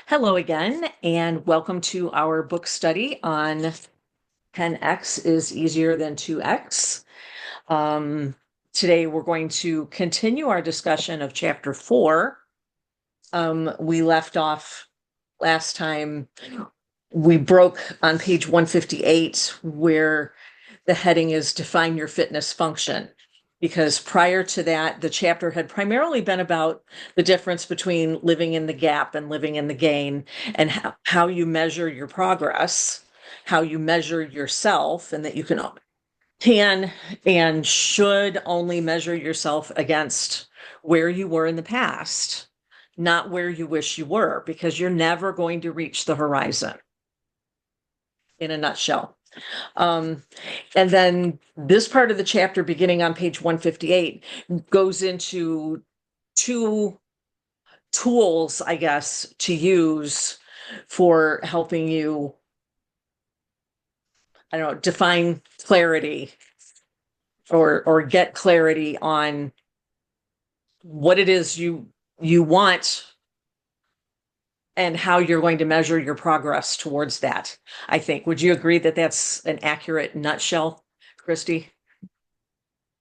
Hello again, and welcome to our book study on 10x is easier than 2x. Um, Today, we're going to continue our discussion of chapter 4. We left off last time, we broke on page 158, where the heading is Define Your Fitness Function. Because prior to that, the chapter had primarily been about the difference between living in the gap and living in the gain, and how you measure your progress, how you measure yourself, and that you can and should only measure yourself against where you were in the past, not where you wish you were, because you're never going to reach the horizon, in a nutshell. Um, and then this part of the chapter, beginning on page 158, goes into two tools, I guess, to use for helping you, I don't know, define clarity or get clarity on what it is you want and how you're going to measure your progress towards that. I think. Would you agree that that's an accurate nutshell, Christy?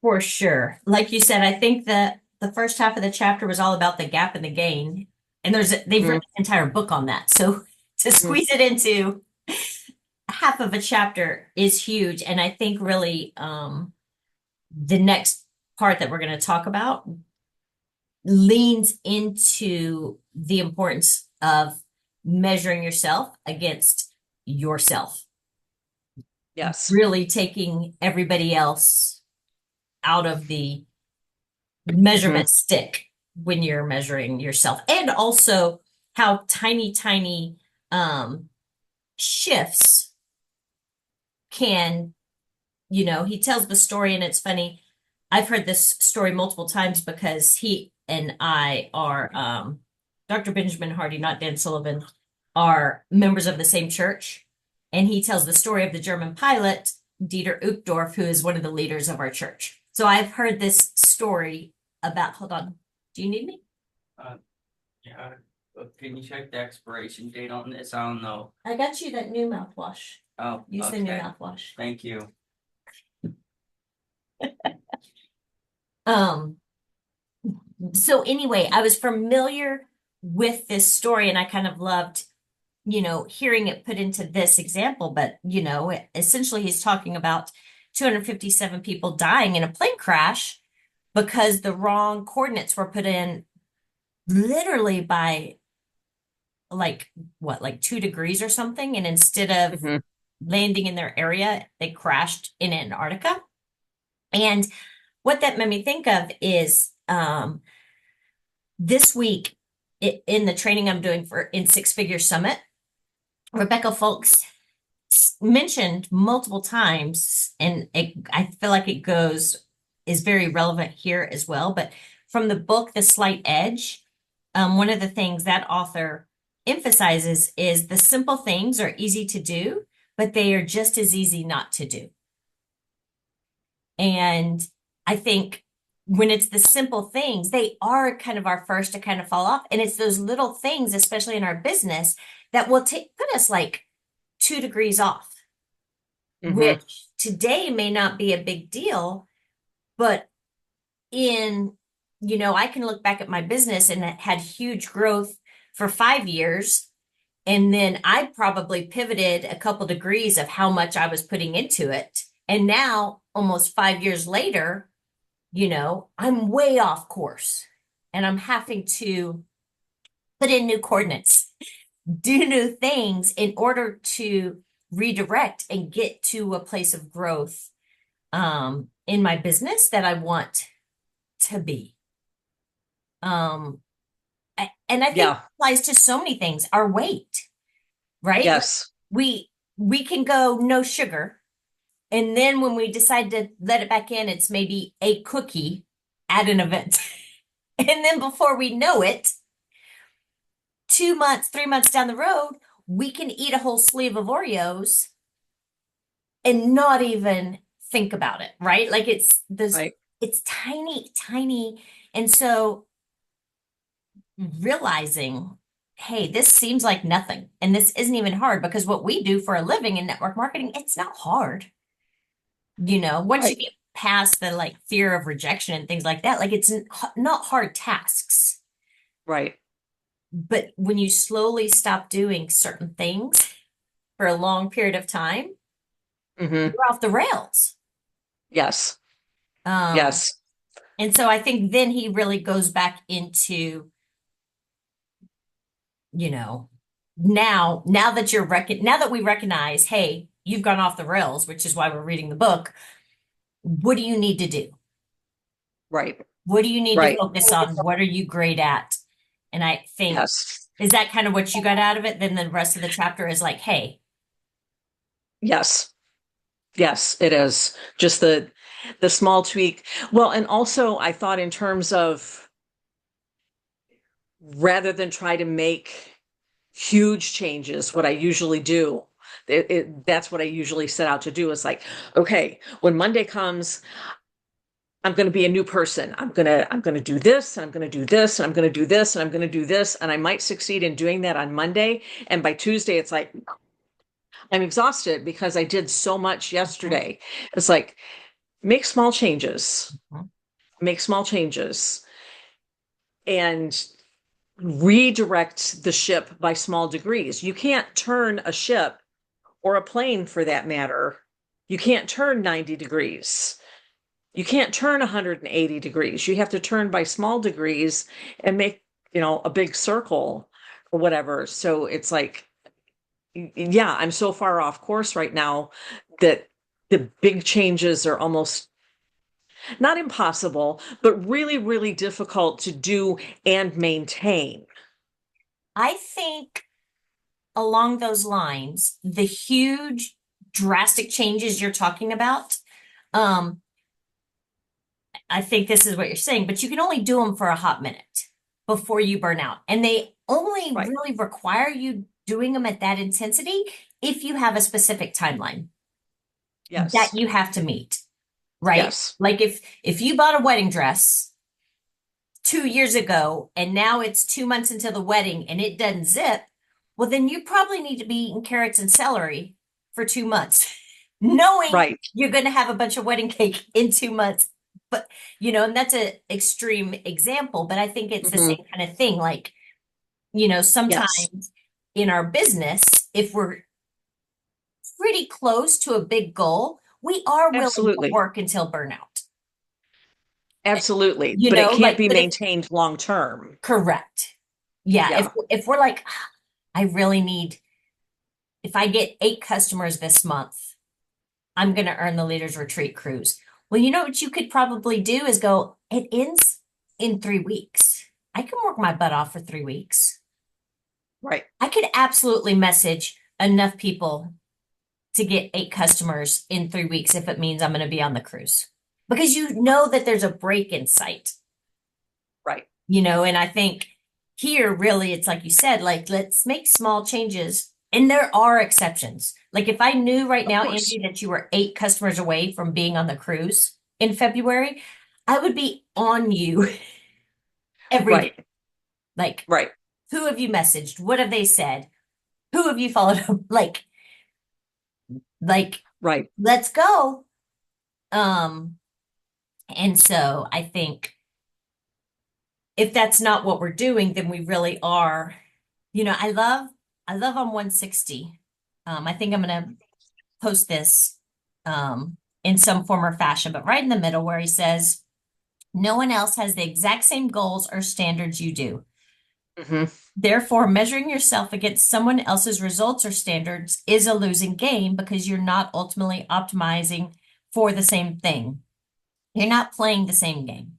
For sure. Like you said, I think that the first half of the chapter was all about the gap and the gain. And they've Mm-hmm. written an entire book on that. So to squeeze it into half of a chapter is huge. And I think really the next part that we're going to talk about leans into the importance of measuring yourself against yourself, Yes. really taking everybody else out of the measurement stick when you're measuring yourself, and also how tiny um shifts can, he tells the story, and it's funny. I've heard this story multiple times because he and I are Dr. Benjamin Hardy, not Dan Sullivan, are members of the same church. And he tells the story of the German pilot Dieter Uchtdorf, who is one of the leaders of our church. So I've heard this story about, hold on, do you need me? Uh, yeah, but can you check the expiration date on this? I don't know. I got you that new mouthwash. Oh, Use the new okay. mouthwash. Thank you. Um, so anyway, I was familiar with this story and I kind of loved, hearing it put into this example. But, essentially he's talking about 257 people dying in a plane crash because the wrong coordinates were put in literally by like 2 degrees or something. And instead of Mm-hmm. landing in their area, they crashed in Antarctica. And what that made me think of is this week in the training I'm doing for in Six Figure Summit, Rebecca Folks mentioned multiple times, and I feel like is very relevant here as well. But from the book, The Slight Edge, one of the things that author emphasizes is the simple things are easy to do, but they are just as easy not to do. And I think when it's the simple things, they are kind of our first to kind of fall off. And it's those little things, especially in our business, that will put us like 2 degrees off, Mm-hmm. which today may not be a big deal, but in, I can look back at my business and it had huge growth for 5 years. And then I probably pivoted a couple degrees of how much I was putting into it. And now, almost 5 years later, I'm way off course and I'm having to put in new coordinates, do new things in order to redirect and get to a place of growth in my business that I want to be. Um, and I think it Yeah. applies to so many things. Our weight, right? Like Yes. we can go no sugar, and then when we decide to let it back in, it's maybe a cookie at an event. And then before we know it, 2 months, 3 months down the road, we can eat a whole sleeve of Oreos and not even think about it, right? Like Right. it's tiny. And so realizing hey, this seems like nothing. And this isn't even hard because what we do for a living in network marketing, it's not hard. Once you Right. get past the like fear of rejection and things like that, like it's not hard tasks. Right. But when you slowly stop doing certain things for a long period of time, Hmm. you're off the rails. Yes. Um, Yes. and so I think then he really goes back into, you know, now that now that we recognize, hey, you've gone off the rails, which is why we're reading the book. What do you need to do? Right. What do you need to Right. focus on? What are you great at? And I think, Yes. is that kind of what you got out of it? Then the rest of the chapter is like, hey, Yes. Yes, it is. Just the small tweak. Well, and also I thought in terms of rather than try to make huge changes, what I usually do, that's what I usually set out to do is like, okay, when Monday comes, I'm going to be a new person. I'm going to do this and I'm going to do this and I'm going to do this and I'm going to do this. And I might succeed in doing that on Monday. And by Tuesday, it's like, I'm exhausted because I did so much yesterday. It's like, make small changes, make small changes and redirect the ship by small degrees. You can't turn a ship or a plane for that matter. You can't turn 90 degrees. You can't turn 180 degrees. You have to turn by small degrees and make, a big circle or whatever. So it's like, yeah, I'm so far off course right now that the big changes are almost not impossible, but really, really difficult to do and maintain. I think along those lines, the huge drastic changes you're talking about, um, I think this is what you're saying, but you can only do them for a hot minute before you burn out. And they only Right. really require you doing them at that intensity if you have a specific timeline that Yes. you have to meet, right? Yes. Like if you bought a wedding dress 2 years ago and now it's 2 months into the wedding and it doesn't zip, well, then you probably need to be eating carrots and celery for 2 months, knowing Right. you're going to have a bunch of wedding cake in 2 months. But, and that's an extreme example, but I think it's the Hmm. same kind of thing. Like, Yes. sometimes in our business, if we're pretty close to a big goal, we are willing to Absolutely. work until burnout. Absolutely. But it can't Like, be but if maintained long term. correct. Yeah, Yeah. if we're like, I really need, if I get 8 customers this month, I'm going to earn the Leaders Retreat cruise. Well, you know what you could probably do is go, it ends in 3 weeks. I can work my butt off for 3 weeks. Right. I could absolutely message enough people to get 8 customers in 3 weeks if it means I'm going to be on the cruise because you know that there's a break in sight, Right. and I think here really it's like you said, like let's make small changes. And there are exceptions. Like if I knew right Of now, course. Angie, that you were 8 customers away from being on the cruise in February, I would be on you every day. Right. Like, Right. who have you messaged? What have they said? Who have you followed up? Like, Right. let's go. Um, and so I think if that's not what we're doing, then we really are, I love on 160. I think I'm gonna post this in some form or fashion, but right in the middle where he says, no one else has the exact same goals or standards you do. Hmm. Therefore, measuring yourself against someone else's results or standards is a losing game because you're not ultimately optimizing for the same thing. You're not playing the same game.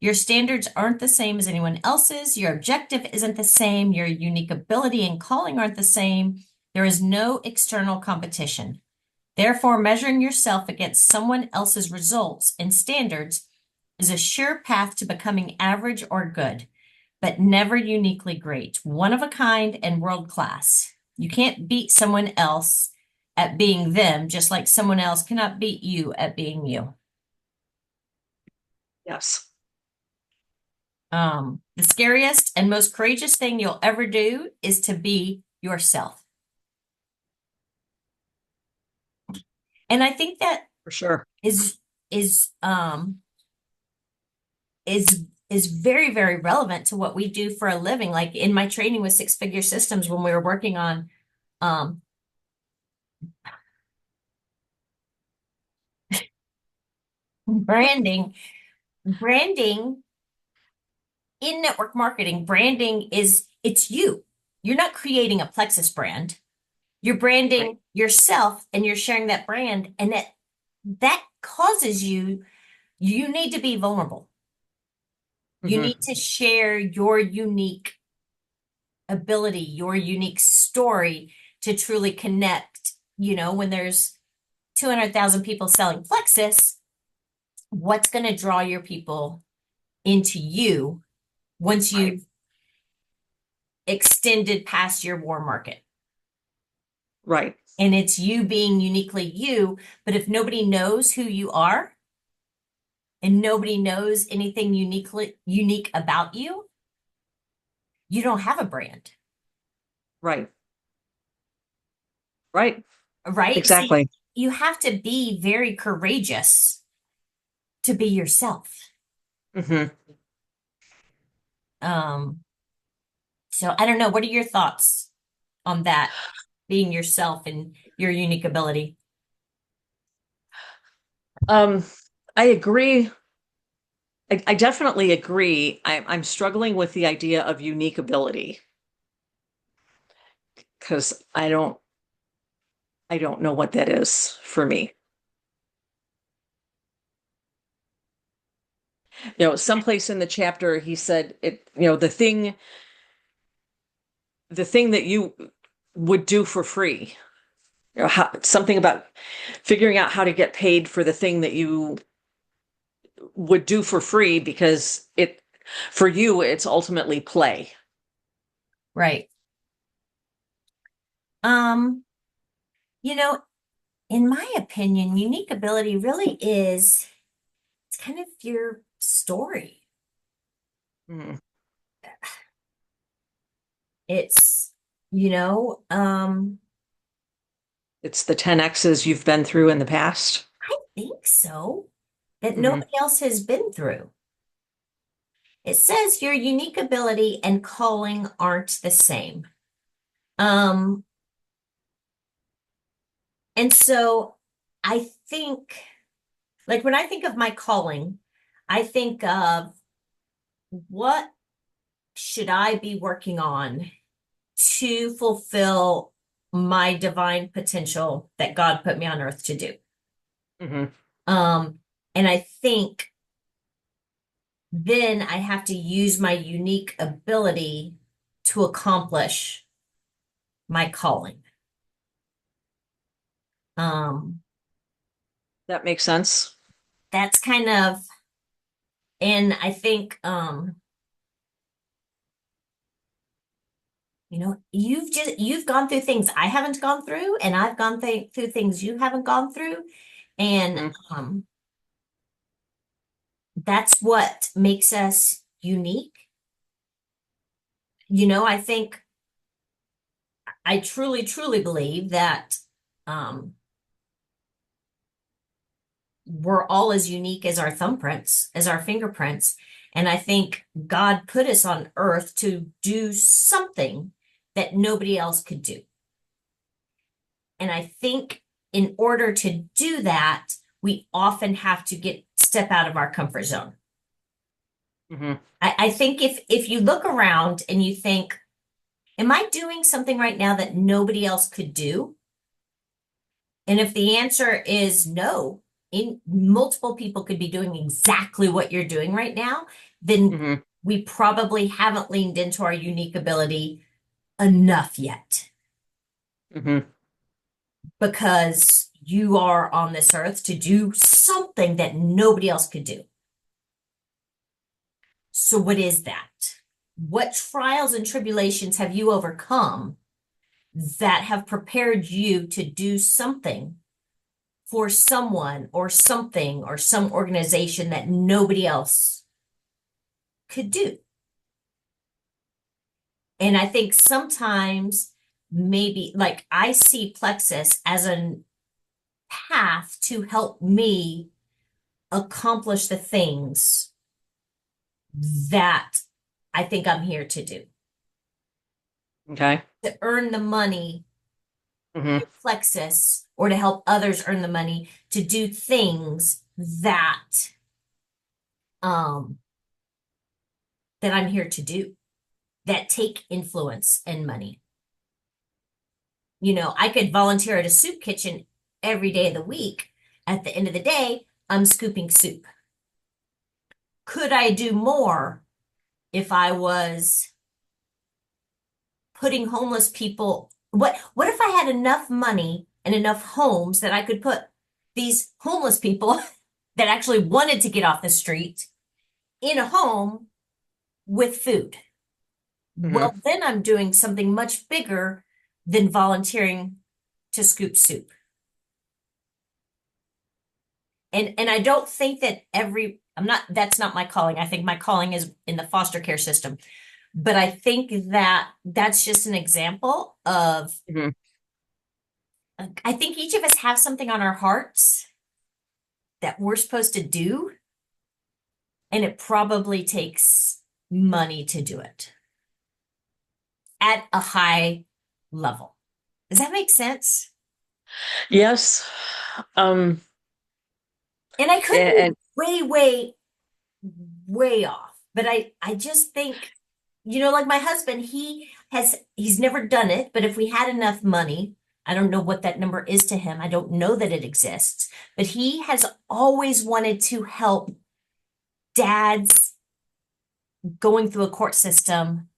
Your standards aren't the same as anyone else's. Your objective isn't the same. Your unique ability and calling aren't the same. There is no external competition. Therefore, measuring yourself against someone else's results and standards is a sure path to becoming average or good, but never uniquely great, one of a kind and world class. You can't beat someone else at being them, just like someone else cannot beat you at being you. Yes. The scariest and most courageous thing you'll ever do is to be yourself. And I think that For sure. is is um is very, very relevant to what we do for a living. Like in my training with Six Figure Systems, when we were working on um branding in network marketing, branding it's you. You're not creating a Plexus brand. You're Right. branding yourself and you're sharing that brand, and that causes you need to be vulnerable. You Hmm. need to share your unique ability, your unique story to truly connect. When there's 200,000 people selling Plexus, what's going to draw your people into you once Right. you've extended past your war market? Right. And it's you being uniquely you. But if nobody knows who you are and nobody knows anything unique about you, you don't have a brand, Right. Right. right? So Exactly. you have to be very courageous to be yourself. Hmm. Um, so I don't know. What are your thoughts on that? Being yourself and your unique ability. Um, I agree. I definitely agree. I'm struggling with the idea of unique ability because I don't know what that is for me. Someplace in the chapter he said the thing that you would do for free. Something about figuring out how to get paid for the thing that you would do for free because for you it's ultimately play. Right. Um, you know, in my opinion, unique ability really it's kind of your story. Mm. It's, you know, um, It's the 10X's you've been through in the past. I think so, that Hmm. nobody else has been through. It says your unique ability and calling aren't the same. Um, and so I think, like when I think of my calling, I think of what should I be working on to fulfill my divine potential that God put me on earth to do. Hmm. Um, and I think then I have to use my unique ability to accomplish my calling. Um, That makes sense. that's kind of, and I think, you've gone through things I haven't gone through, and I've gone through things you haven't gone through. And Hmm. that's what makes us unique. I think I truly, truly believe that um, we're all as unique as our thumbprints, as our fingerprints. And I think God put us on earth to do something that nobody else could do. And I think in order to do that, we often have to step out of our comfort zone. Hmm. I think if you look around and you think, am I doing something right now that nobody else could do? And if the answer is no, in multiple people could be doing exactly what you're doing right now, then Hmm. we probably haven't leaned into our unique ability enough yet, Hmm. because you are on this earth to do something that nobody else could do. So what is that? What trials and tribulations have you overcome that have prepared you to do something for someone or something or some organization that nobody else could do. And I think sometimes maybe like I see Plexus as a path to help me accomplish the things that I think I'm here to do, Okay. to earn the money Hmm. with Plexus or to help others earn the money to do things um that I'm here to do that take influence and money. You know, I could volunteer at a soup kitchen every day of the week. At the end of the day, I'm scooping soup. Could I do more if I was putting homeless people? What if I had enough money and enough homes that I could put these homeless people that actually wanted to get off the street in a home with food? Hmm. Well, then I'm doing something much bigger than volunteering to scoop soup. And I don't think that I'm not, that's not my calling. I think my calling is in the foster care system. But I think that that's just an example of, Hmm. I think each of us have something on our hearts that we're supposed to do, and it probably takes money to do it at a high level. Does that make sense? Yes. Um, And I could be and way, way, way off, but I just think, you know, like my husband, he's never done it, but if we had enough money, I don't know what that number is to him. I don't know that it exists, but he has always wanted to help dads going through a court system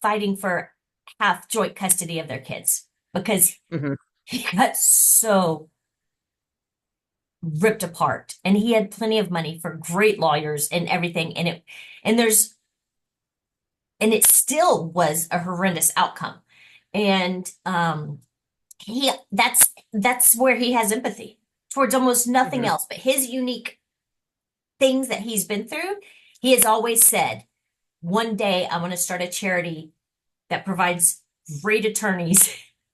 fighting for half joint custody of their kids because mhm. he got so ripped apart and he had plenty of money for great lawyers and everything and there's and it still was a horrendous outcome. And he that's where he has empathy towards almost nothing Mhm. else but his unique things that he's been through. He has always said, one day I want to start a charity that provides great attorneys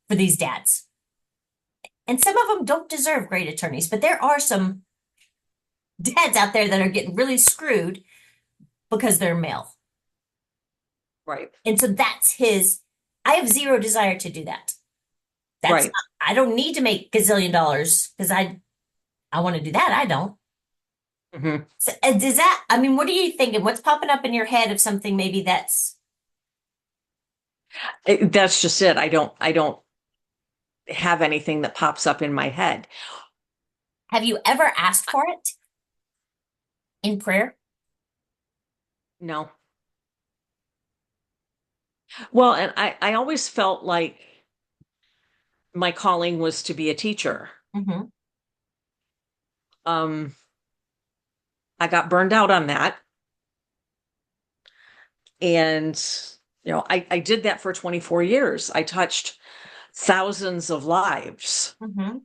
for these dads. And some of them don't deserve great attorneys, but there are some dads out there that are getting really screwed because they're male. Right. And so that's his, I have zero desire to do that. That's Right. not, I don't need to make gazillion dollars because I want to do that. I don't. Hmm. So, does that, I mean, what are you thinking? What's popping up in your head of something maybe that's, That's just it. I don't have anything that pops up in my head. have you ever asked for it in prayer? No. Well, and I always felt like my calling was to be a teacher. Mm-hmm. Um, I got burned out on that. And, I did that for 24 years. I touched thousands of lives. Mm-hmm.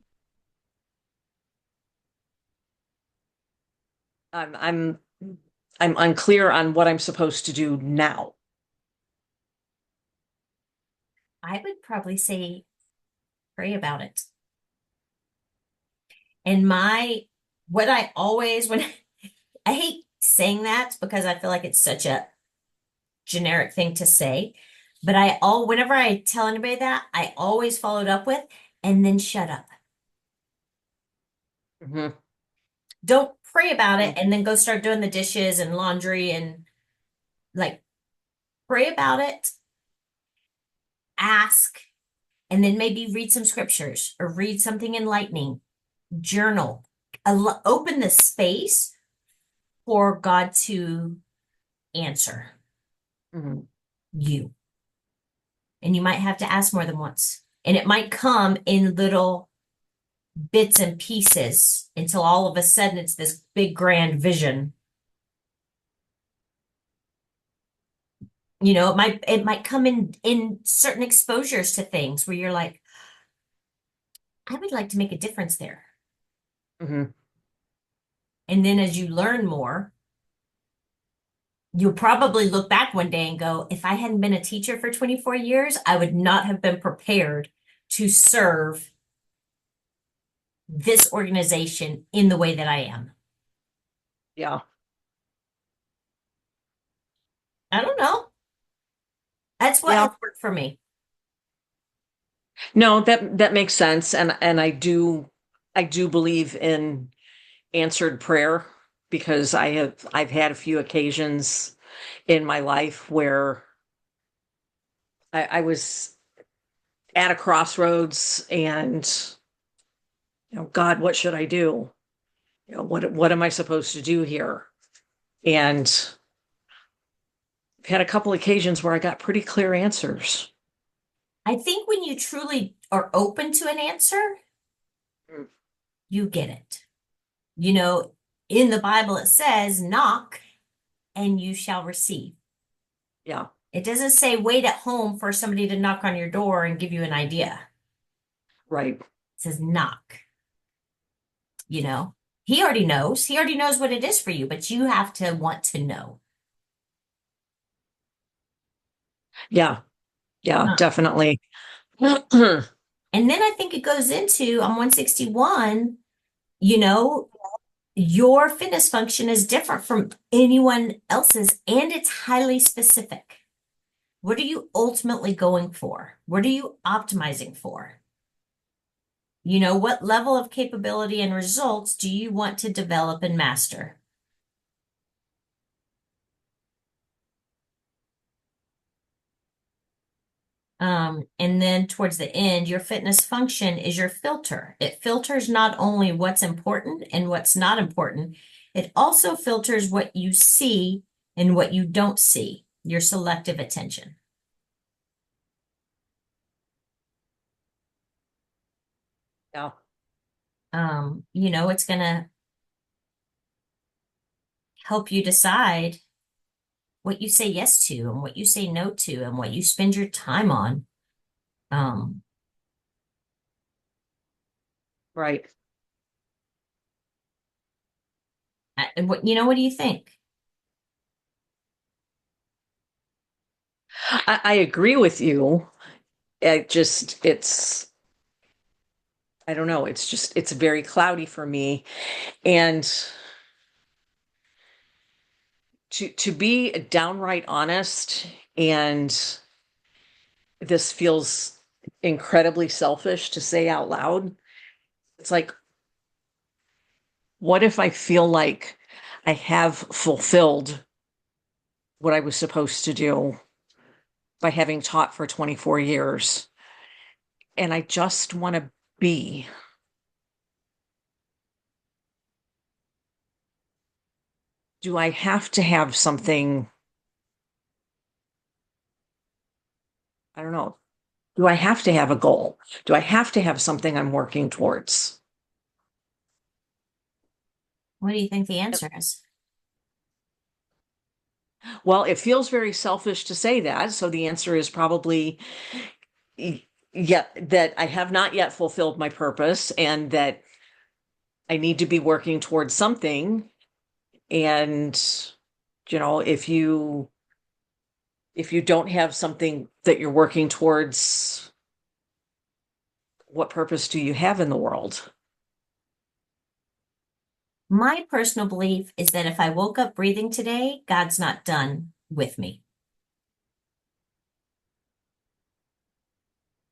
I'm I'm unclear on what I'm supposed to do now. I would probably say pray about it. And what I always, when I hate saying that because I feel like it's such a generic thing to say, but whenever I tell anybody that, I always follow it up with, and then shut up. Hmm. Don't pray about it and then go start doing the dishes and laundry and like pray about it, ask, and then maybe read some scriptures or read something enlightening, journal, open the space for God to answer Hmm. you. And you might have to ask more than once. And it might come in little bits and pieces until all of a sudden it's this big grand vision. You know, it might come in certain exposures to things where you're like, I would like to make a difference there. Hmm. And then as you learn more, you'll probably look back one day and go, if I hadn't been a teacher for 24 years, I would not have been prepared to serve this organization in the way that I am. Yeah. I don't know. That's what Yeah. has worked for me. No, that makes sense. And I do believe in answered prayer because I've had a few occasions in my life where I was at a crossroads and, God, what should I do? What am I supposed to do here? And I've had a couple occasions where I got pretty clear answers. I think when you truly are open to an answer, Mm. you get it. You know, in the Bible, it says, knock and you shall receive. Yeah, It doesn't say wait at home for somebody to knock on your door and give you an idea. right. It says knock. You know, he already knows. He already knows what it is for you, but you have to want to know. Yeah, yeah, Huh. definitely. And then I think it goes into on 161, you know, your fitness function is different from anyone else's and it's highly specific. What are you ultimately going for? What are you optimizing for? You know, what level of capability and results do you want to develop and master? And then towards the end, your fitness function is your filter. It filters not only what's important and what's not important, it also filters what you see and what you don't see, your selective attention. Yeah, You know, it's going to help you decide what you say yes to and what you say no to and what you spend your time on. Um, right. and what do you think? I agree with you. I don't know. It's very cloudy for me. And to be downright honest, and this feels incredibly selfish to say out loud. It's like, what if I feel like I have fulfilled what I was supposed to do by having taught for 24 years and I just want to be? Do I have to have something? I don't know. Do I have to have a goal? Do I have to have something I'm working towards? What do you think the answer is? Well, it feels very selfish to say that. So the answer is probably yet that I have not yet fulfilled my purpose and that I need to be working towards something. And, if you don't have something that you're working towards, what purpose do you have in the world? My personal belief is that if I woke up breathing today, God's not done with me.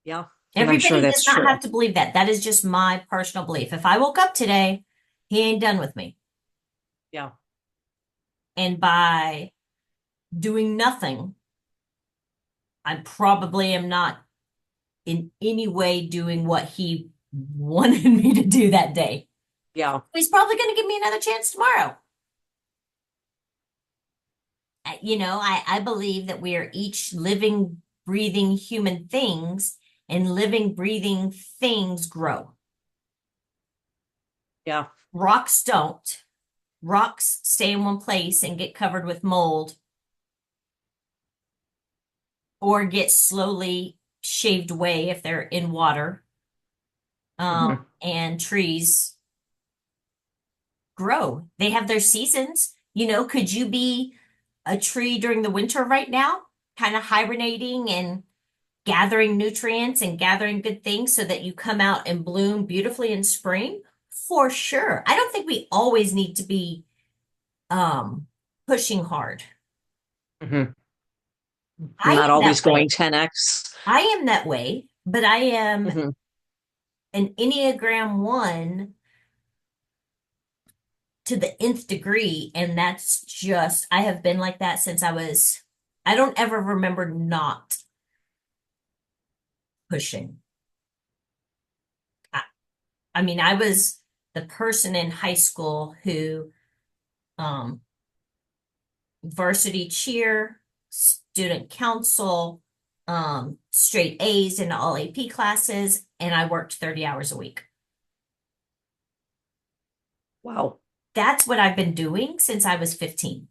Yeah. And I'm sure Everybody that's does not true. have to believe that. That is just my personal belief. If I woke up today, he ain't done with me. Yeah. And by doing nothing, I probably am not in any way doing what he wanted me to do that day. Yeah. He's probably going to give me another chance tomorrow. I believe that we are each living, breathing human things, and living, breathing things grow. Yeah. Rocks don't. Rocks stay in one place and get covered with mold or get slowly shaved away if they're in water. Mhm. And trees grow. They have their seasons. Could you be a tree during the winter right now, kind of hibernating and gathering nutrients and gathering good things so that you come out and bloom beautifully in spring? For sure. I don't think we always need to be pushing hard. Mhm. I Not am that always way. going 10x. I am that way, but I am Mhm. an Enneagram 1 to the nth degree, and that's just I have been like that since I don't ever remember not pushing. I, I mean, I was the person in high school who um varsity cheer, student council, straight A's in all AP classes, and I worked 30 hours a week. Wow. That's what I've been doing since I was 15.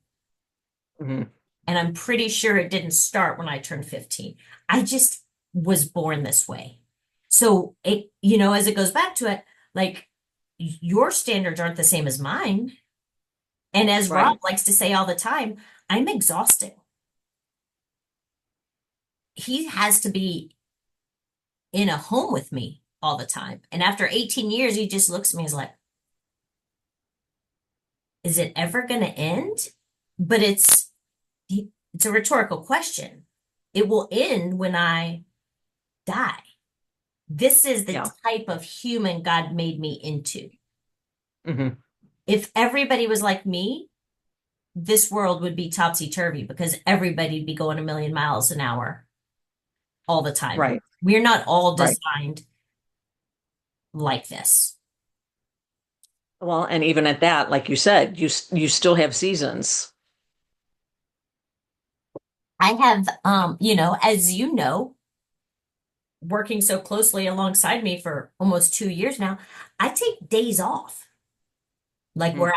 Mhm. And I'm pretty sure it didn't start when I turned 15. I just was born this way. So it, as it goes back to it, like your standards aren't the same as mine. And as Rob Right. likes to say all the time, I'm exhausted. He has to be in a home with me all the time. And after 18 years, he just looks at me and is like, is it ever going to end? But it's a rhetorical question. It will end when I die. This is the Yeah. type of human God made me into. Mhm. If everybody was like me, this world would be topsy-turvy because everybody'd be going a million miles an hour all the time. Right. We're not all Right. designed like this. Well, and even at that, like you said, you still have seasons. I have, as you know, working so closely alongside me for almost 2 years now, I take days off, like Mhm. where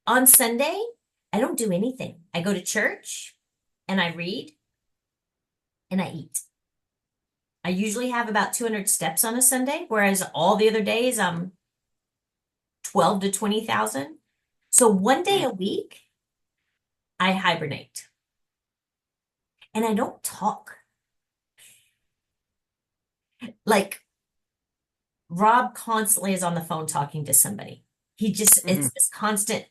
on Sunday, I don't do anything. I go to church and I read and I eat. I usually have about 200 steps on a Sunday, whereas all the other days I'm 12 to 20,000. So one day Mhm. a week, I hibernate and I don't talk. Like Rob constantly is on the phone talking to somebody. Mhm. It's this constant.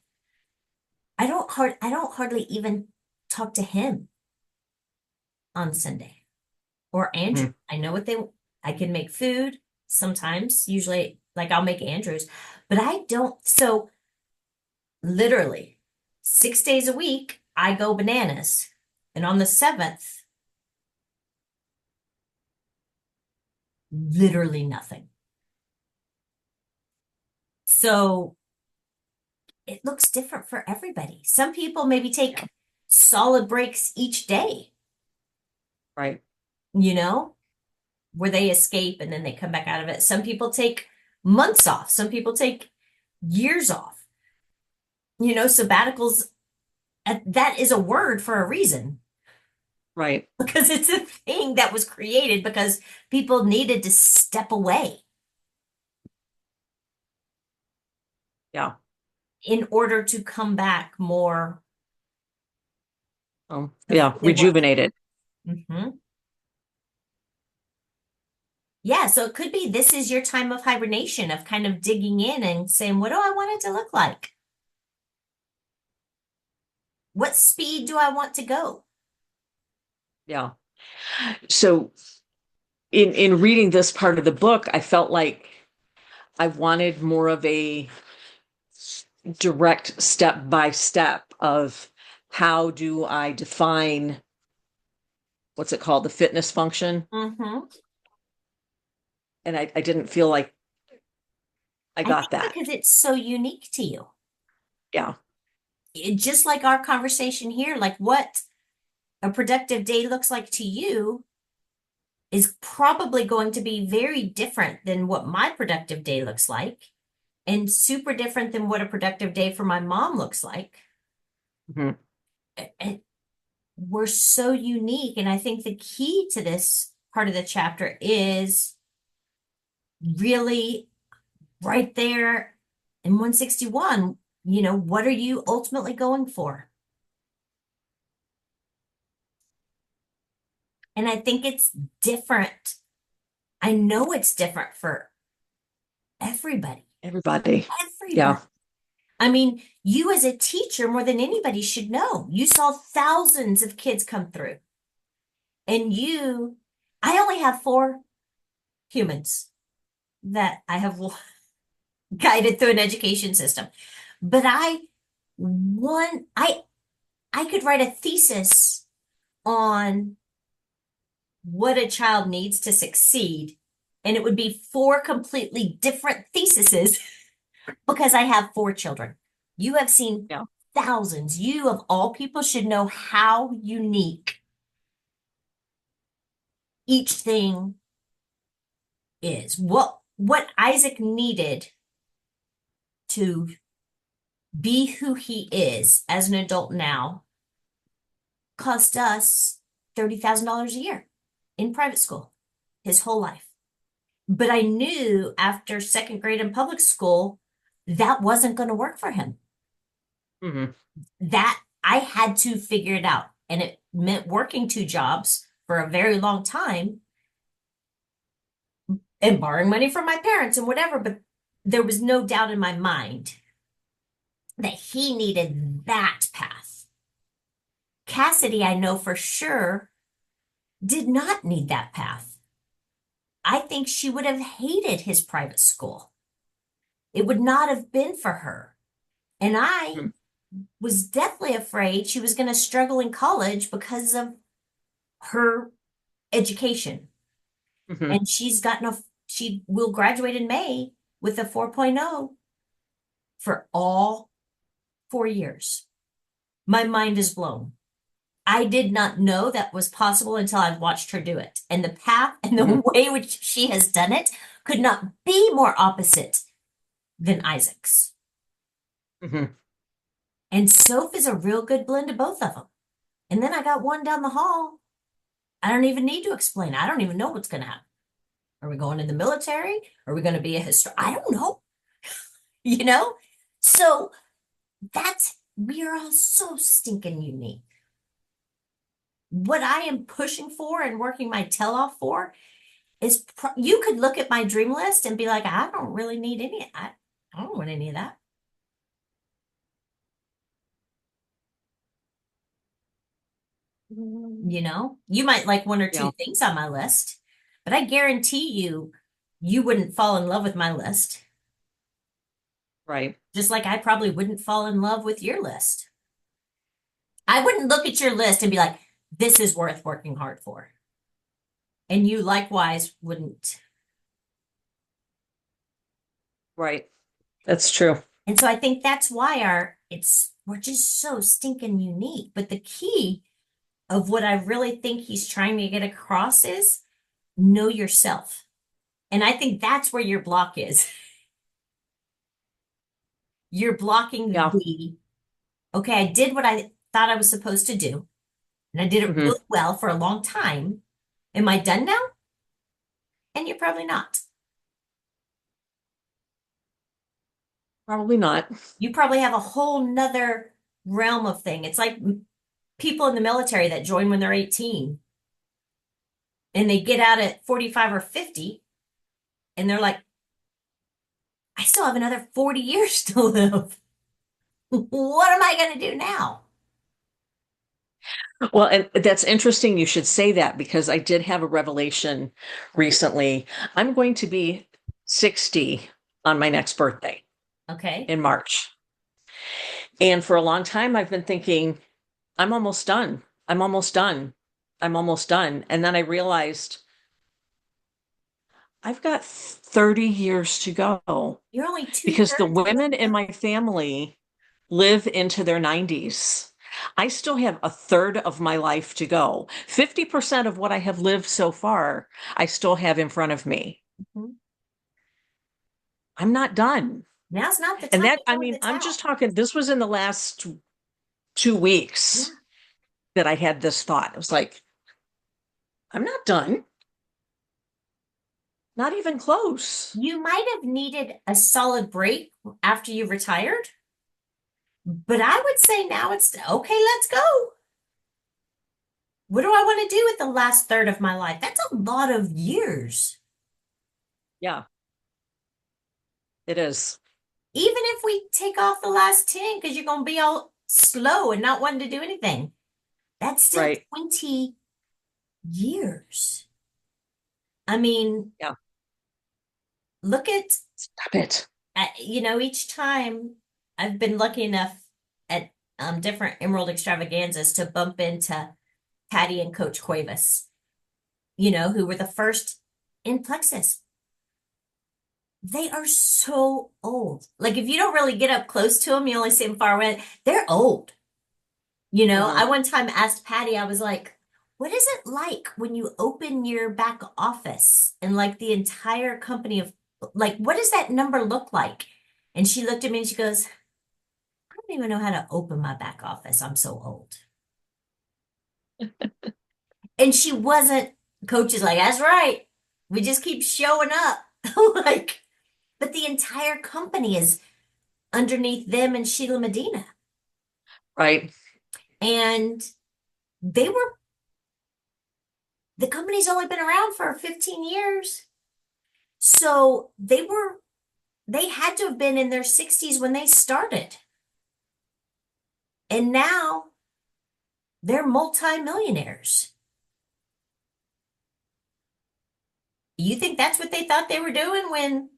I don't hardly even talk to him on Sunday or Andrew. Mhm. I know I can make food sometimes, usually like I'll make Andrews, but I don't. So literally 6 days a week, I go bananas. And on the seventh, literally nothing. So it looks different for everybody. Some people maybe Yeah. take solid breaks each day, Right. you know, where they escape and then they come back out of it. Some people take months off. Some people take years off. Sabbaticals, that is a word for a reason Right. because it's a thing that was created because people needed to step away Yeah. in order to come back more of Yeah. who they were. Rejuvenated. Mhm. Yeah, so it could be this is your time of hibernation, of kind of digging in and saying, what do I want it to look like? What speed do I want to go? Yeah. So in reading this part of the book, I felt like I wanted more of a direct step by step of how do I define what's it called, the fitness function. Mm-hmm. And I didn't feel like I I got think that. because it's so unique to you. Yeah. Just like our conversation here, like what a productive day looks like to you is probably going to be very different than what my productive day looks like, and super different than what a productive day for my mom looks like. Mhm. And we're so unique. And I think the key to this part of the chapter is really right there in 161. what are you ultimately going for? And I think it's different. I know it's different for everybody. Everybody. Everybody. Yeah. I mean, you as a teacher, more than anybody should know, you saw thousands of kids come through. And I only have 4 humans that I have guided through an education system. But I could write a thesis on what a child needs to succeed, and it would be 4 completely different theses because I have 4 children. You have seen Yeah. thousands. You, of all people, should know how unique each thing is. What Isaac needed to be who he is as an adult now cost us $30,000 a year in private school his whole life. But I knew after second grade in public school that wasn't going to work for him. Hmm. That I had to figure it out. And it meant working 2 jobs for a very long time and borrowing money from my parents and whatever. But there was no doubt in my mind that he needed that path. Cassidy, I know for sure, did not need that path. I think she would have hated his private school. It would not have been for her. And I was deathly afraid she was going to struggle in college because of her education. Hmm. And she will graduate in May with a 4.0 for all 4 years. My mind is blown. I did not know that was possible until I've watched her do it. And the path and the Hmm. way which she has done it could not be more opposite than Isaac's. Hmm. And Soph is a real good blend of both of them. And then I got one down the hall. I don't even need to explain. I don't even know what's going to happen. Are we going in the military? Are we going to be a historian? I don't know. You know? So we are all so stinking unique. What I am pushing for and working my tail off for is you could look at my dream list and be like, I don't really need any. I don't want any of that. You might like 1 or 2 Yeah. things on my list, but I guarantee you wouldn't fall in love with my list. Right. Just like I probably wouldn't fall in love with your list. I wouldn't look at your list and be like, this is worth working hard for. And you likewise wouldn't. Right. That's true. And so I think that's why we're just so stinking unique. But the key of what I really think he's trying to get across is know yourself. And I think that's where your block is. You're blocking Yeah. okay, I did what I thought I was supposed to do, and I did it Hmm. really well for a long time. Am I done now? And you're probably not. Probably not. You probably have a whole nother realm of thing. It's like people in the military that join when they're 18 and they get out at 45 or 50 and they're like, I still have another 40 years to live. What am I going to do now? Well, and that's interesting you should say that because I did have a revelation recently. I'm going to be 60 on my next birthday Okay. in March. And for a long time, I've been thinking, I'm almost done. I'm almost done. I'm almost done. And then I realized I've got 30 years to go You're only because the two-thirds of the way women in done. my family live into their 90s. I still have a third of my life to go. 50% of what I have lived so far, I still have in front of me. Mhm. I'm not done. Now's not the And time that, to I throw in mean, the I'm towel. just talking, this was in the last 2 weeks Yeah. that I had this thought. I was like, I'm not done. Not even close. You might have needed a solid break after you retired. But I would say now it's okay, let's go. What do I want to do with the last third of my life? That's a lot of years. Yeah, it is. Even if we take off the last 10, because you're going to be all slow and not wanting to do anything, that's still Right. 20 years. I mean, Yeah. look at, Stop it. each time I've been lucky enough at different Emerald extravaganzas to bump into Patty and Coach Cuevas, who were the first in Plexus. They are so old. Like if you don't really get up close to them, you only see them far away. They're old. I Mhm. one time asked Patty, I was like, what is it like when you open your back office and like the entire company of like what does that number look like? And she looked at me and she goes, I don't even know how to open my back office. I'm so old. And she wasn't, coach is like, that's right. We just keep showing up. Like, but the entire company is underneath them and Sheila Medina. Right. And they were, the company's only been around for 15 years. So they had to have been in their 60s when they started. And now they're multimillionaires. You think that's what they thought they were doing when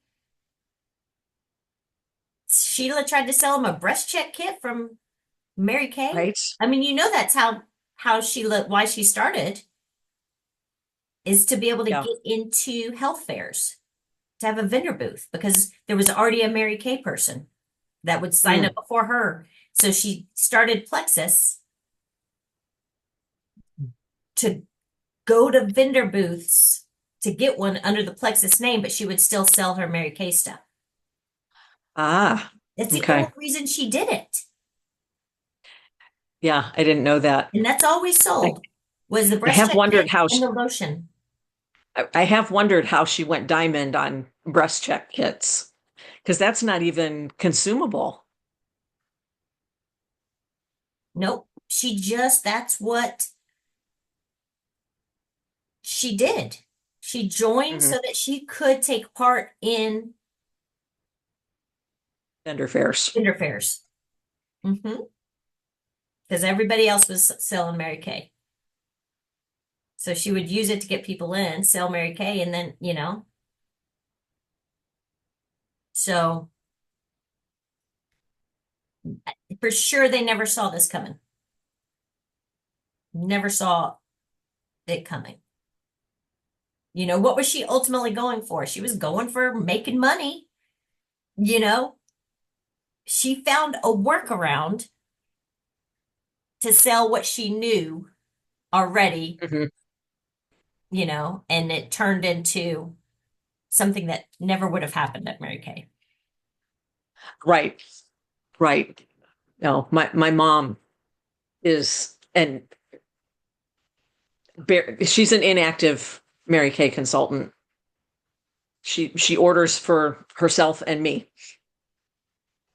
Sheila tried to sell them a breast check kit from Mary Kay? Right. I mean, that's how Sheila why she started is to be able to Yeah. get into health fairs, to have a vendor booth because there was already a Mary Kay person that would sign Mm. up before her. So she started Plexus to go to vendor booths to get one under the Plexus name, but she would still sell her Mary Kay stuff. Ah, That's the only okay. reason she did it. Yeah, I didn't know that. And that's all we I, sold was the I breast have check wondered kit how and she, the lotion. I have wondered how she went diamond on breast check kits because that's not even consumable. Nope. That's what she did. She joined Mhm. so that she could take part in Vendor fairs. vendor fairs. Because everybody else was selling Mary Kay. So she would use it to get people in, sell Mary Kay, and then, so for sure they never saw this coming. Never saw it coming. What was she ultimately going for? She was going for making money. You know, she found a workaround to sell what she knew already, Mhm. and it turned into something that never would have happened at Mary Kay. Right. Right. No, my mom is and she's an inactive Mary Kay consultant. She orders for herself and me.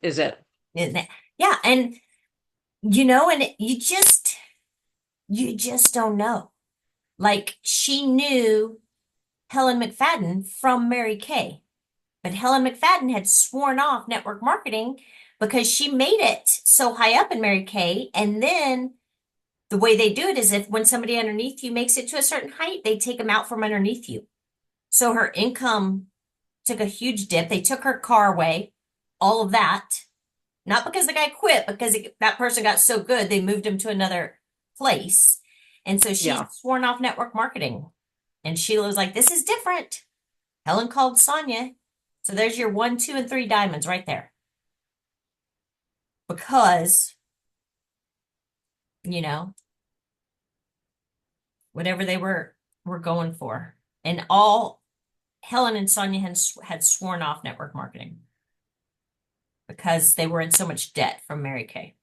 Is it? Yeah, and and you just don't know. Like she knew Helen McFadden from Mary Kay, but Helen McFadden had sworn off network marketing because she made it so high up in Mary Kay. And then the way they do it is if when somebody underneath you makes it to a certain height, they take them out from underneath you. So her income took a huge dip. They took her car away, all of that. Not because the guy quit, because that person got so good, they moved him to another place. And so she's Yeah. sworn off network marketing. And Sheila was like, this is different. Helen called Sonia. So there's your 1, 2, and 3 diamonds right there. Because, you know, whatever they were going for. And all Helen and Sonia had sworn off network marketing because they were in so much debt from Mary Kay.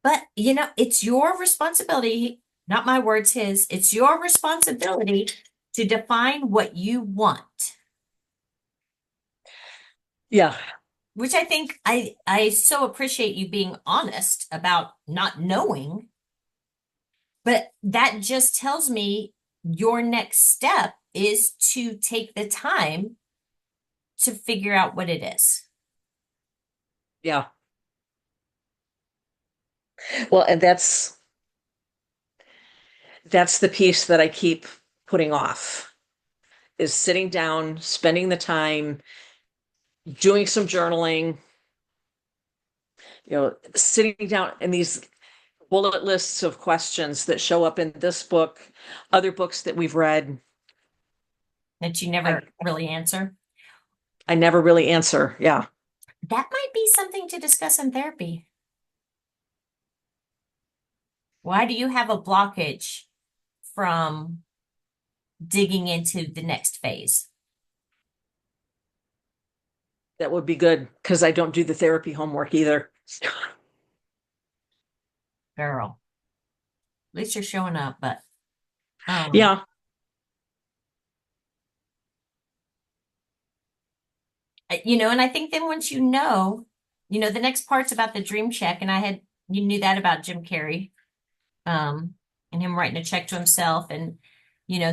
But, it's your responsibility, not my words, his. It's your responsibility to define what you want. Yeah. which I think I so appreciate you being honest about not knowing, but that just tells me your next step is to take the time to figure out what it is. Yeah. Well, and that's the piece that I keep putting off is sitting down, spending the time, doing some journaling, sitting down in these bullet lists of questions that show up in this book, other books that we've read. That you I never really answer. I never really answer. Yeah. That might be something to discuss in therapy. Why do you have a blockage from digging into the next phase? That would be good because I don't do the therapy homework either. Girl, at least you're showing up, but um, Yeah. and I think then once the next part's about the dream check, and you knew that about Jim Carrey, um, and him writing a check to himself, and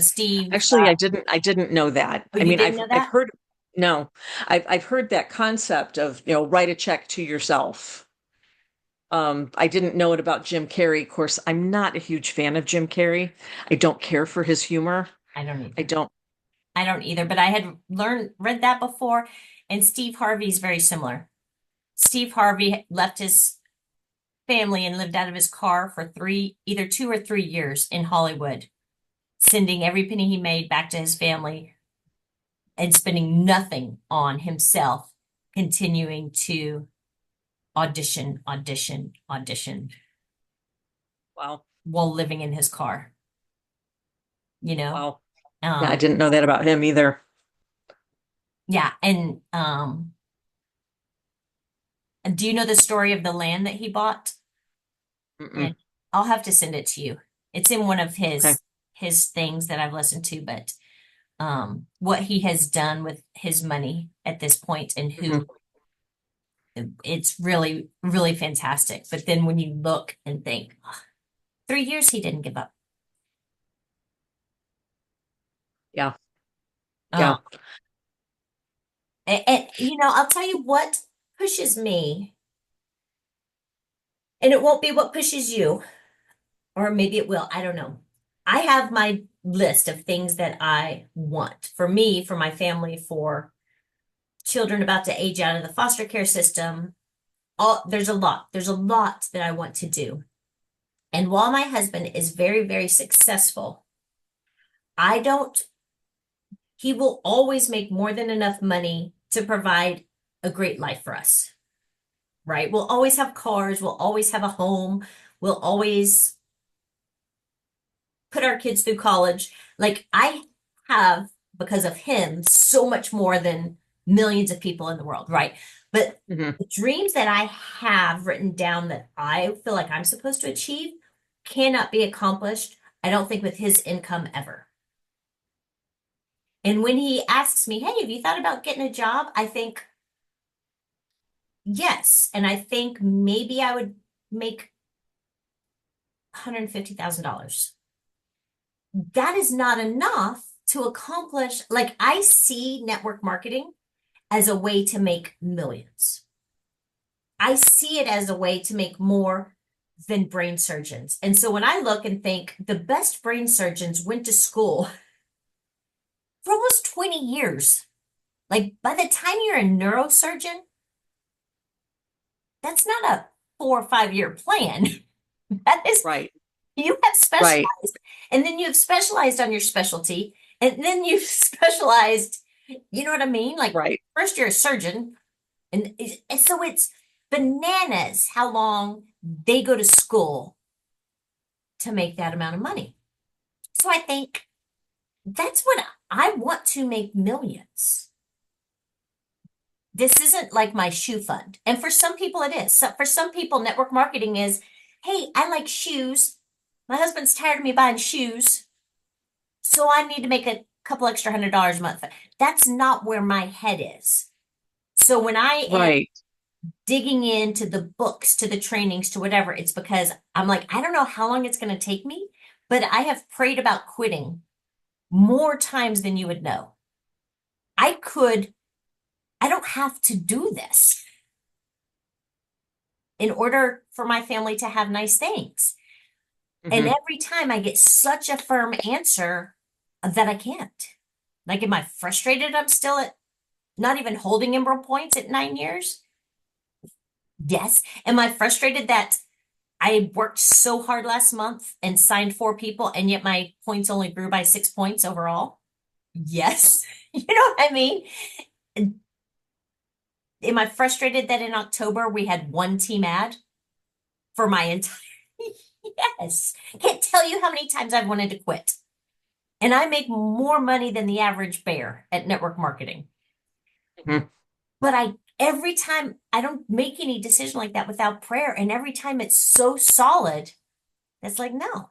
Steve. Actually, I didn't know that. Oh, I you mean, didn't I've know I've that? heard no. I've heard that concept of, write a check to yourself. I didn't know it about Jim Carrey. Of course, I'm not a huge fan of Jim Carrey. I don't care for his humor. I don't I either. don't. I don't either, but I had read that before, and Steve Harvey is very similar. Steve Harvey left his family and lived out of his car for either 2 or 3 years in Hollywood, sending every penny he made back to his family and spending nothing on himself, continuing to audition, audition, audition Wow. while living in his car, you know? Wow. Yeah, I Um, didn't know that about him either. yeah, and do you know the story of the land that he bought? Mm-mm. And I'll have to send it to you. It's in one of Okay. his things that I've listened to, but what he has done with his money at this point and Mhm. who it's really, really fantastic. But then when you look and think, 3 years he didn't give up. Yeah. Um, Yeah. and I'll tell you what pushes me, and it won't be what pushes you, or maybe it will. I don't know. I have my list of things that I want for me, for my family, for children about to age out of the foster care system. There's a lot. There's a lot that I want to do. And while my husband is very, very successful, I don't, he will always make more than enough money to provide a great life for us, right? We'll always have cars, we'll always have a home, we'll always put our kids through college. Like I have, because of him, so much more than millions of people in the world, right? But Mhm. the dreams that I have written down that I feel like I'm supposed to achieve cannot be accomplished, I don't think, with his income ever. And when he asks me, hey, have you thought about getting a job? I think yes. And I think maybe I would make $150,000. That is not enough to accomplish, like, I see network marketing as a way to make millions. I see it as a way to make more than brain surgeons. And so when I look and think the best brain surgeons went to school for almost 20 years, like by the time you're a neurosurgeon, that's not a 4 or 5 year plan. That is, Right. you have Right. specialized, and then you've specialized on your specialty, and then you've specialized, you know what I mean? Like Right. first you're a surgeon, and so it's bananas how long they go to school to make that amount of money. So I think that's what I want, to make millions. This isn't like my shoe fund. And for some people it is. So for some people, network marketing is, hey, I like shoes. My husband's tired of me buying shoes. So I need to make a couple extra $100 a month. That's not where my head is. So when I am Right. digging into the books, to the trainings, to whatever, it's because I'm like, I don't know how long it's going to take me, but I have prayed about quitting more times than you would know. I could, I don't have to do this in order for my family to have nice things. And Hmm. every time I get such a firm answer that I can't. Like, am I frustrated? I'm still at not even holding Emerald points at 9 years. Yes. Am I frustrated that I worked so hard last month and signed 4 people, and yet my points only grew by 6 points overall? Yes. You know what I mean? Am I frustrated that in October we had one team ad for my entire? Yes. Can't tell you how many times I've wanted to quit. And I make more money than the average bear at network marketing. Hmm. But every time I don't make any decision like that without prayer. And every time it's so solid, it's like, no.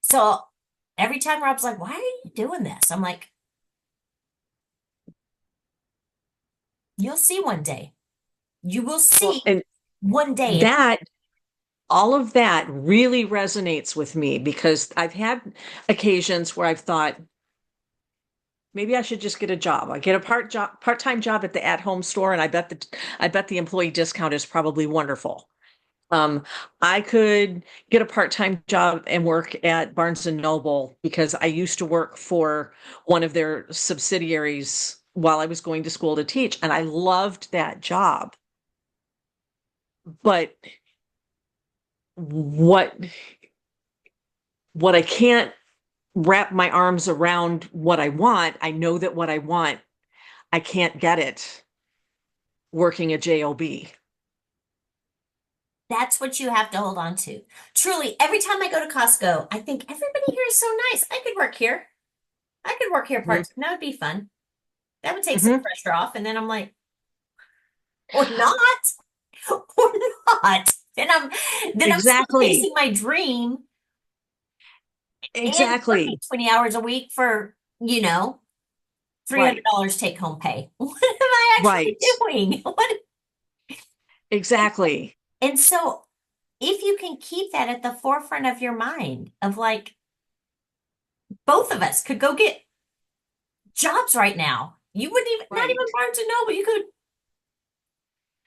So every time Rob's like, why are you doing this? I'm like, you'll see one day. You will Well, see and one day. And that all of that really resonates with me because I've had occasions where I've thought maybe I should just get a job. I get a part-time job at the at-home store, and I bet the employee discount is probably wonderful. Um, I could get a part-time job and work at Barnes and Noble because I used to work for one of their subsidiaries while I was going to school to teach, and I loved that job. But what what I can't wrap my arms around what I want, I know that what I want, I can't get it working a job. that's what you have to hold on to. Truly, every time I go to Costco, I think everybody here is so nice. I could work here. I could work here Mhm. part-time. That would be fun. That would take some Mhm. pressure off. And then I'm like, or not, or not. Then I'm still Exactly. chasing my dream and working Exactly. 20 hours a week for, Right. $300 take home pay. What am I actually Right. doing? Exactly. And so if you can keep that at the forefront of your mind of like, both of us could go get jobs right now. You wouldn't even, not even Right. Barnes and Noble, you could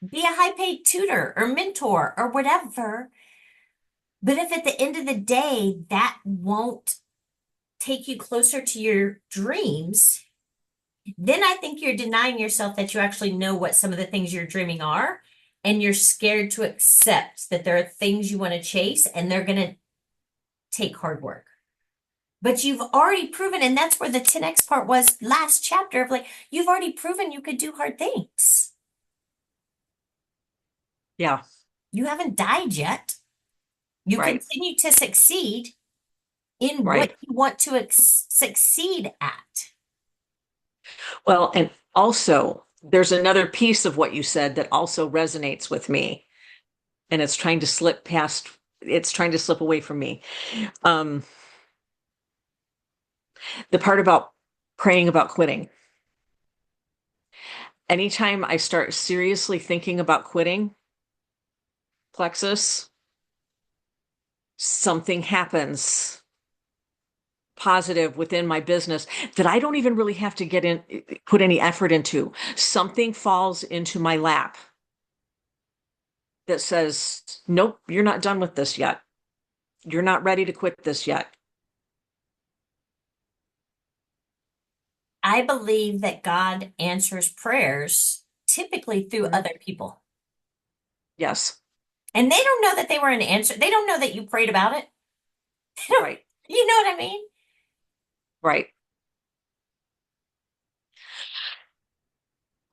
be a high paid tutor or mentor or whatever. But if at the end of the day, that won't take you closer to your dreams, then I think you're denying yourself that you actually know what some of the things you're dreaming are. And you're scared to accept that there are things you want to chase and they're going to take hard work. But you've already proven, and that's where the 10X part was last chapter of like, you've already proven you could do hard things. Yeah. You haven't died yet. You Right. continue to succeed in what Right. you want to succeed at. Well, and also there's another piece of what you said that also resonates with me, and it's trying to slip away from me. Um, the part about praying about quitting. Anytime I start seriously thinking about quitting, Plexus, something happens positive within my business that I don't even really have to put any effort into. Something falls into my lap that says, nope, you're not done with this yet. You're not ready to quit this yet. I believe that God answers prayers typically through Mhm. other people. Yes. And they don't know that they were an answer. They don't know that you prayed about it. Right. You know what I mean? Right.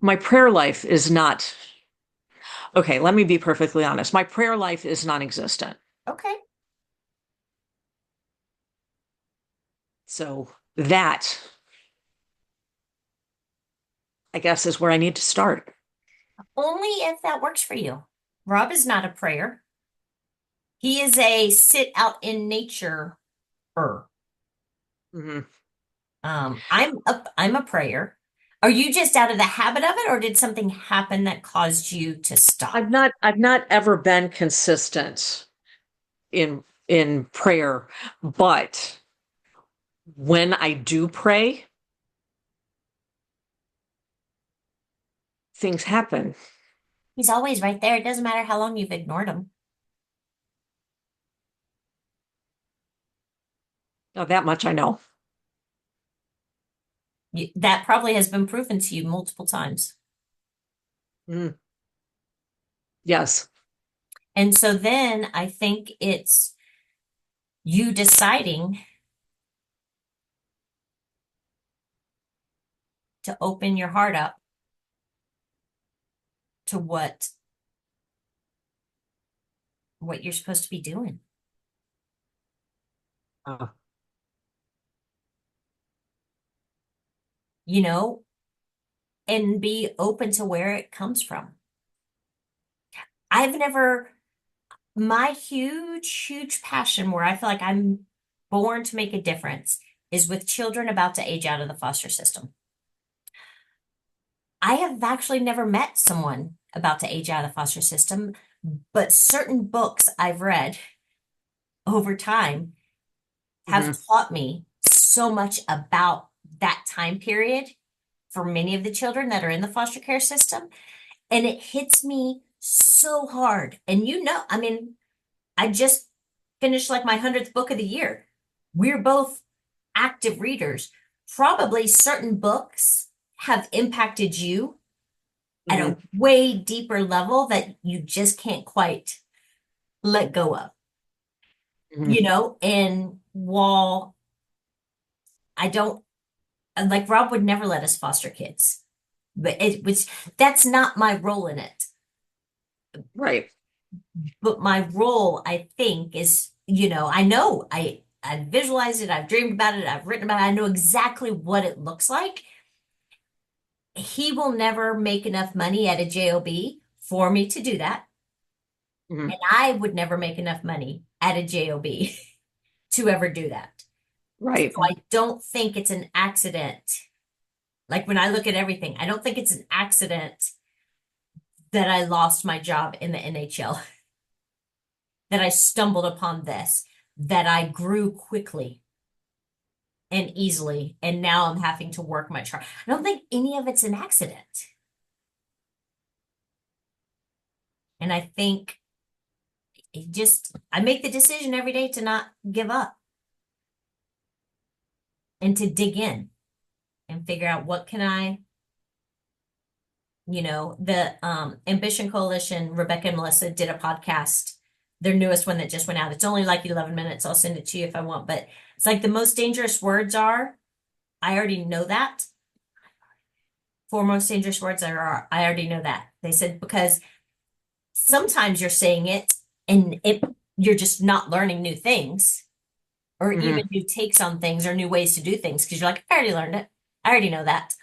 My prayer life is not, okay, let me be perfectly honest. My prayer life is non-existent. Okay. So that, I guess, is where I need to start. Only if that works for you. Rob is not a prayer. He is a sit out in nature. Mhm. I'm a prayer. Are you just out of the habit of it, or did something happen that caused you to stop? I've not ever been consistent in prayer, but when I do pray, things happen. He's always right there. It doesn't matter how long you've ignored him. Now, that much I know. That probably has been proven to you multiple times. Mm, yes. And so then I think it's you deciding to open your heart up to what you're supposed to be doing, Uh, you know, and be open to where it comes from. I've never, my huge passion where I feel like I'm born to make a difference is with children about to age out of the foster system. I have actually never met someone about to age out of the foster system, but certain books I've read over time have mhm, taught me so much about that time period for many of the children that are in the foster care system. And it hits me so hard. And I mean, I just finished like my 100th book of the year. We're both active readers. Probably certain books have impacted you at mhm, a way deeper level that you just can't quite let go of, mhm. And while I don't, like Rob would never let us foster kids, but that's not my role in it. Right. But my role, I think, is, I visualized it, I've dreamed about it, I've written about it, I know exactly what it looks like. He will never make enough money at a job for me to do that. Mhm, And I would never make enough money at a job to ever do that. right. So I don't think it's an accident. Like when I look at everything, I don't think it's an accident that I lost my job in the NHL, that I stumbled upon this, that I grew quickly and easily, and now I'm having to work my charm. I don't think any of it's an accident. And I think I make the decision every day to not give up and to dig in and figure out what can the Ambition Coalition, Rebecca and Melissa did a podcast, their newest one that just went out. It's only like 11 minutes. I'll send it to you if I want, but it's like the most dangerous words are, I already know that. Four most dangerous words are, I already know that. They said, because sometimes you're saying it and you're just not learning new things or Mhm, even new takes on things or new ways to do things because you're like, I already learned it. I already know that.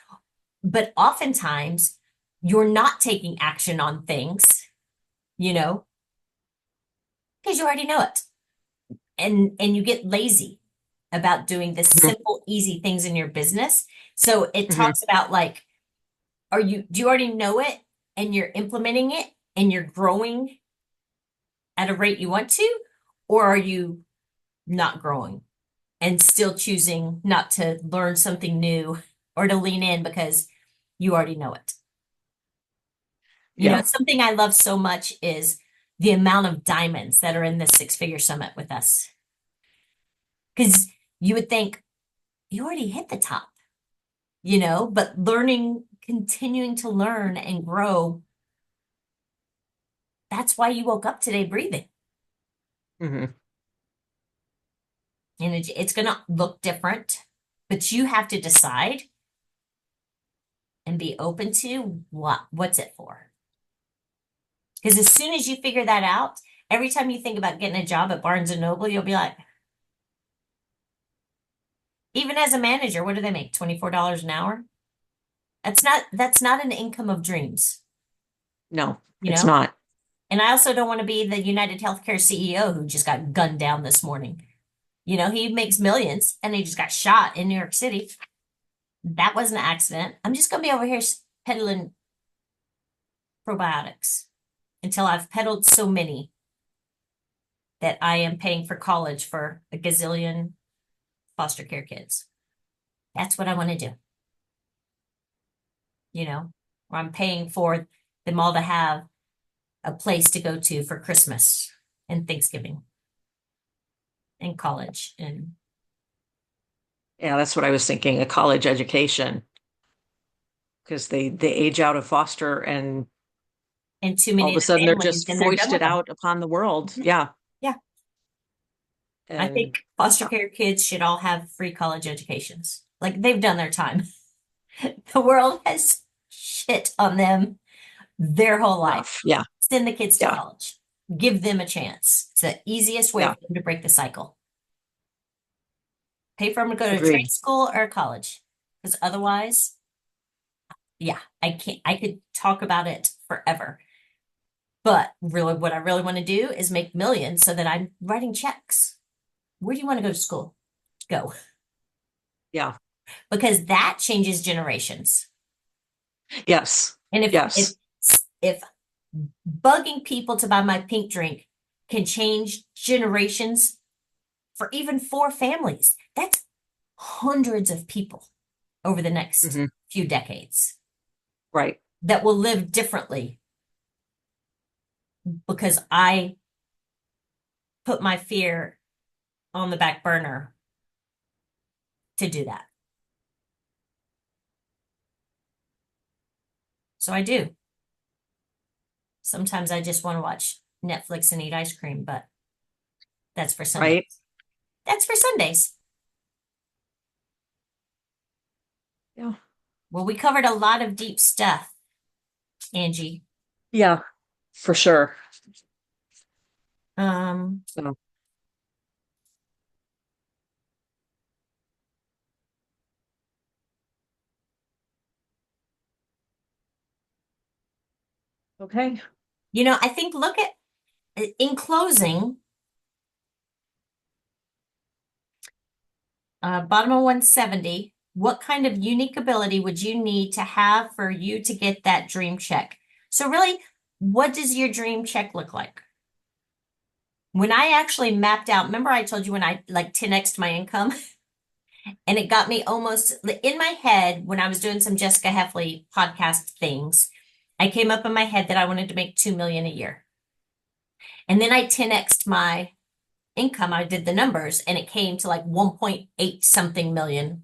But oftentimes you're not taking action on things, you know, because you already know it. And you get lazy about doing the mhm, simple, easy things in your business. So it mhm. talks about like, do you already know it and you're implementing it and you're growing at a rate you want to, or are you not growing and still choosing not to learn something new or to lean in because you already know it? Yeah. Something I love so much is the amount of diamonds that are in this six-figure summit with us. Because you would think you already hit the top, but continuing to learn and grow, that's why you woke up today breathing. Mhm. And it's going to look different, but you have to decide and be open to what's it for. Because as soon as you figure that out, every time you think about getting a job at Barnes and Noble, you'll be like, even as a manager, what do they make? $24 an hour? That's not an income of dreams, No, you it's know? not. And I also don't want to be the United Healthcare CEO who just got gunned down this morning. He makes millions and he just got shot in New York City. That was an accident. I'm just going to be over here peddling probiotics until I've peddled so many that I am paying for college for a gazillion foster care kids. That's what I want to do. Or I'm paying for them all to have a place to go to for Christmas and Thanksgiving and college and Yeah, that's what I was thinking, a college education. Because they age out of foster and too all many of a of the sudden they're families, just and they're done foisted with them. out upon the world. Yeah. Yeah. I And think foster care kids should all have free college educations. Like they've done their time. The world has shit on them their whole life. enough. Yeah. Send the kids to Yeah. college. Give them a chance. It's the easiest way Yeah. for them to break the cycle. Pay for them to go to Agreed. trade school or college. Because otherwise, yeah, I can't, I could talk about it forever. But really, what I really want to do is make millions so that I'm writing checks. Where do you want to go to school? Go. Yeah. Because that changes generations. Yes. And Yes. if bugging people to buy my pink drink can change generations for even 4 families, that's hundreds of people over the next Mhm. few decades Right. that will live differently because I put my fear on the back burner to do that. So I do. Sometimes I just want to watch Netflix and eat ice cream, but that's for Sundays. Right. That's for Sundays. Yeah. Well, we covered a lot of deep stuff, Angie. Yeah. For sure. So, okay. I think look at in closing, bottom of 170, what kind of unique ability would you need to have for you to get that dream check? So really, what does your dream check look like? When I actually mapped out, remember I told you when I like 10x'd my income and it got me almost in my head when I was doing some Jessica Heffley podcast things, I came up in my head that I wanted to make 2 million a year. And then I 10x'd my income. I did the numbers and it came to like 1.8 something million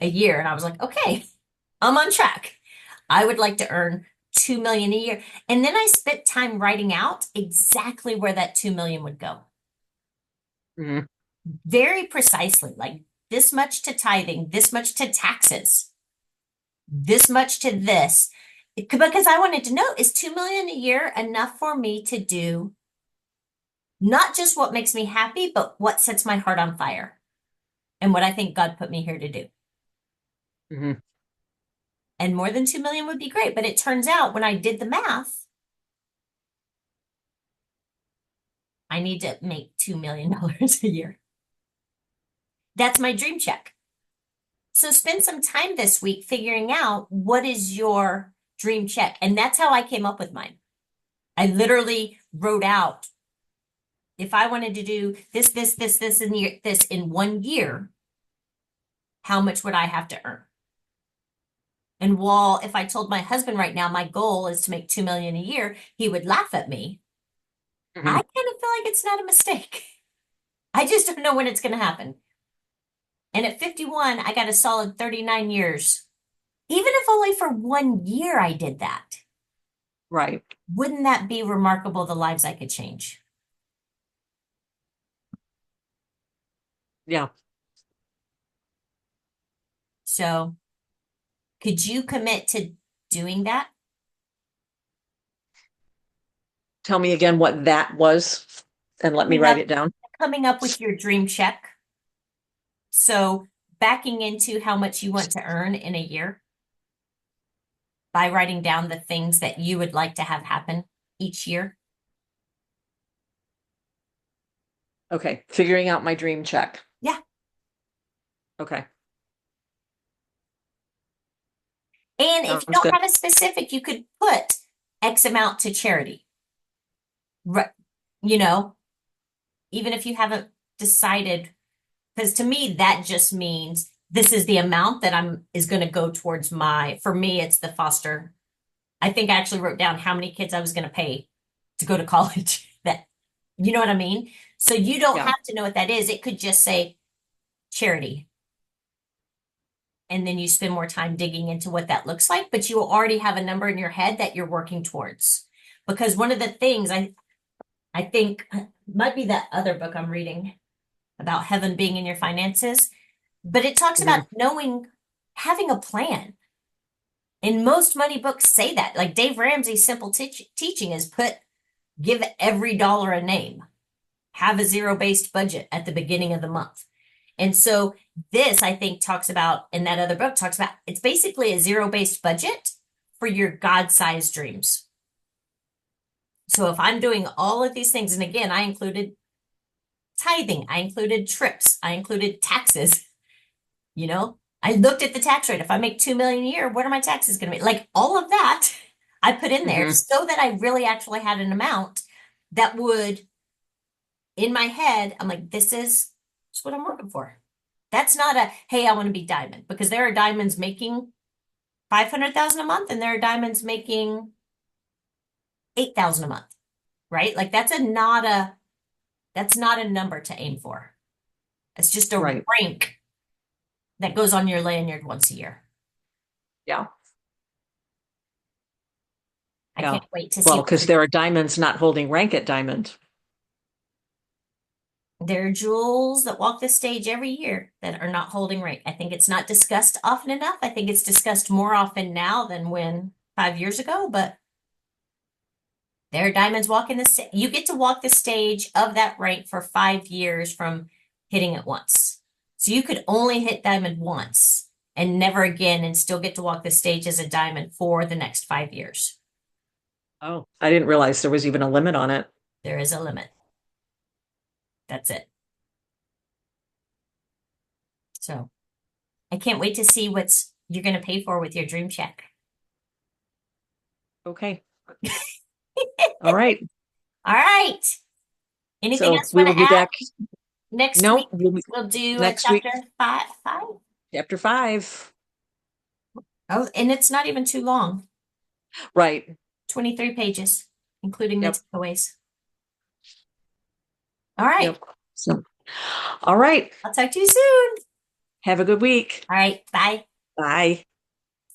a year. And I was like, okay, I'm on track. I would like to earn 2 million a year. And then I spent time writing out exactly where that 2 million would go. Mhm. Very precisely, like this much to tithing, this much to taxes, this much to this. Because I wanted to know, is 2 million a year enough for me to do not just what makes me happy, but what sets my heart on fire and what I think God put me here to do? Mhm. And more than 2 million would be great. But it turns out when I did the math, I need to make $2 million a year. That's my dream check. So spend some time this week figuring out what is your dream check. And that's how I came up with mine. I literally wrote out if I wanted to do this, and this in 1 year, how much would I have to earn? And while if I told my husband right now my goal is to make 2 million a year, he would laugh at me. I Mhm. kind of feel like it's not a mistake. I just don't know when it's going to happen. And at 51, I got a solid 39 years. Even if only for 1 year I did that, Right. wouldn't that be remarkable the lives I could change? Yeah. So, could you commit to doing that? Tell me again what that was and let me Coming write up, it down. coming up with your dream check. So, backing into how much you want to earn in a year by writing down the things that you would like to have happen each year. Okay. Figuring out my dream check. Yeah. Okay. And if you Sounds don't good. have a specific, you could put X amount to charity. Right. You know, even if you haven't decided, because to me, that just means this is the amount that is going to go towards for me, it's the foster. I think I actually wrote down how many kids I was going to pay to go to college. That, you know what I mean? So you don't Yeah. have to know what that is. It could just say charity. And then you spend more time digging into what that looks like, but you will already have a number in your head that you're working towards. Because one of the things I think might be that other book I'm reading about heaven being in your finances, but it talks Mhm. about having a plan. And most money books say that. Like Dave Ramsey's simple teaching is give every dollar a name, have a zero-based budget at the beginning of the month. And so this, I think, talks about, in that other book, talks about it's basically a zero-based budget for your God-sized dreams. So if I'm doing all of these things, and again, I included tithing, I included trips, I included taxes, I looked at the tax rate. If I make 2 million a year, what are my taxes going to be? Like all of that I put in there Mhm. so that I really actually had an amount that would, in my head, I'm like, this is what I'm working for. That's not hey, I want to be diamond, because there are diamonds making 500,000 a month and there are diamonds making 8,000 a month, right? Like that's not a number to aim for. It's just a Right. rank that goes on your lanyard once a year. Yeah. I Yeah. can't wait to Well, see. because there are diamonds not holding rank at diamond. There are jewels that walk the stage every year that are not holding rank. I think it's not discussed often enough. I think it's discussed more often now than 5 years ago, but there are diamonds walking you get to walk the stage of that rank for 5 years from hitting it once. So you could only hit diamond once and never again and still get to walk the stage as a diamond for the next 5 years. Oh, I didn't realize there was even a limit on it. There is a limit. That's it. So I can't wait to see what's you're going to pay for with your dream check. Okay. All right. All right. Anything So else you we want will to be add? back. Next No, week, we'll do next week, chapter five. chapter 5. Oh, and it's not even too long. Right. 23 pages, including the Yep. takeaways. All right. Yep. So, all right. I'll talk to you soon. Have a good week. All right. Bye. Bye.